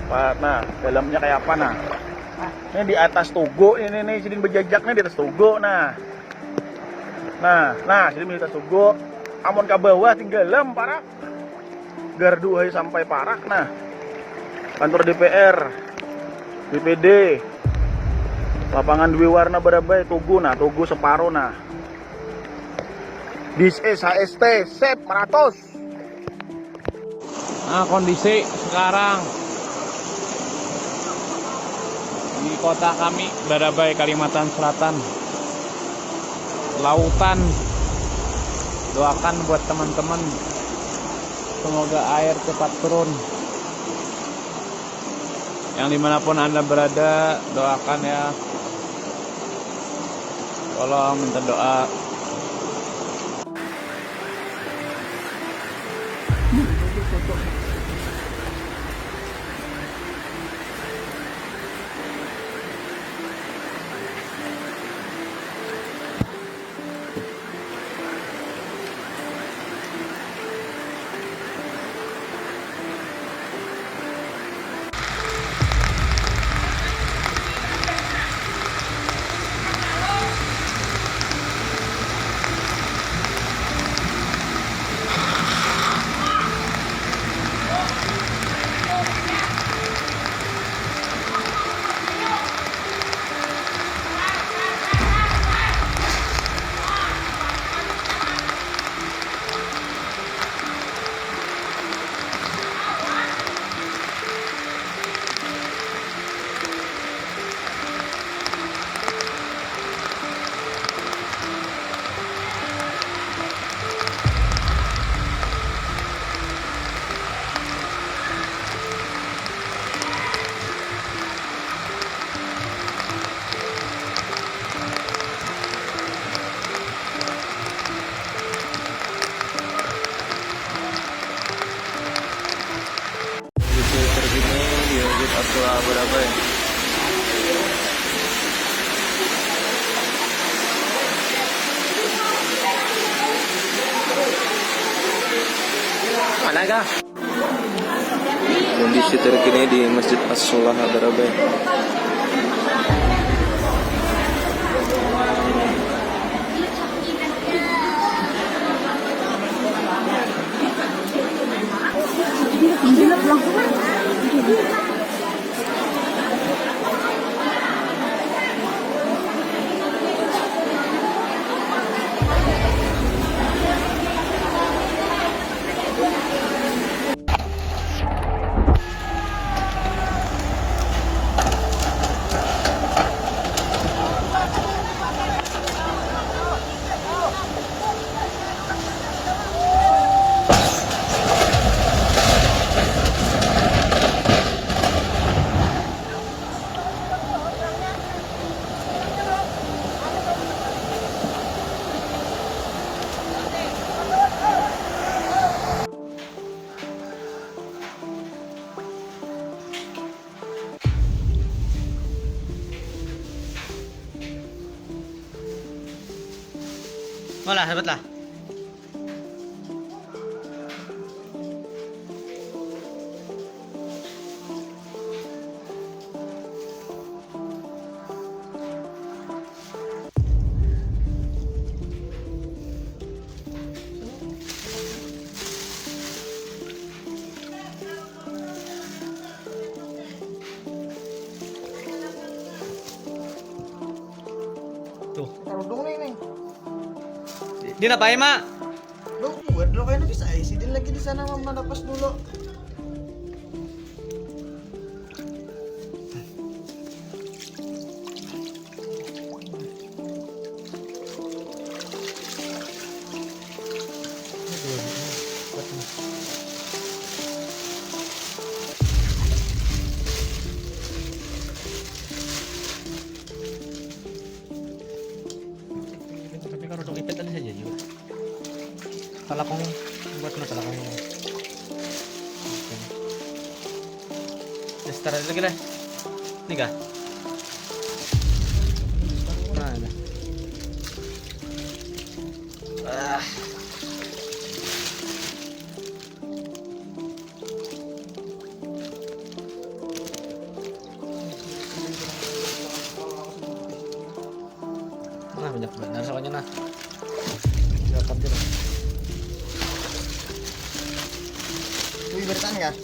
Nah, dalamnya kayak apa nah? Ini di atas tugu ini sidin bejajaknya di atas tugu nah. Nah, sidin di atas tugu. Amun ke bawah tinggalem parak. Gardu hai sampai parak nah. Kantor DPR, BPD, lapangan dua warna berabai tugu nah, tugu separuh nah. This is HST Sep 100. Nah, kondisi sekarang di kota kami, Barabai, Kalimantan Selatan. Lautan. Doakan buat teman-teman, semoga air cepat turun. Yang dimanapun Anda berada, doakan ya. Tolong minta doa. Barabai. Mana kah? Kondisi terkini di Masjid As-Solah Barabai. Wala, sabat lah. Tuh. Karudung nih. Dia ngapain, Mak? Lo buat lo kayaknya bisa isi din lagi di sana mama napas dulu. Tapi kalau untuk ipet tadi saja juga. Kalau kong buat masalah kong. Ya, start lagi lah. Nih kah? Mana? Ah. Dapat dia. Wih, bertahan nggak?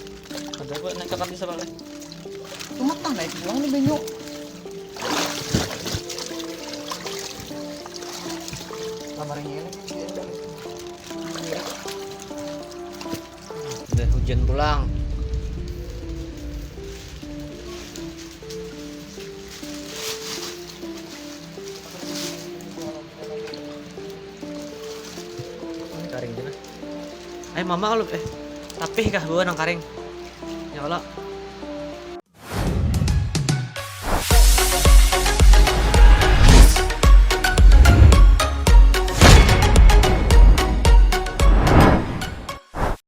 Ada kok naik kakak bisa balik. Cuma tak naik pulang nih Benyo. Kabarnya ini. Udah hujan pulang. Ini karing dina. Mama kalau tapih kah bawa nang karing. Ya Allah.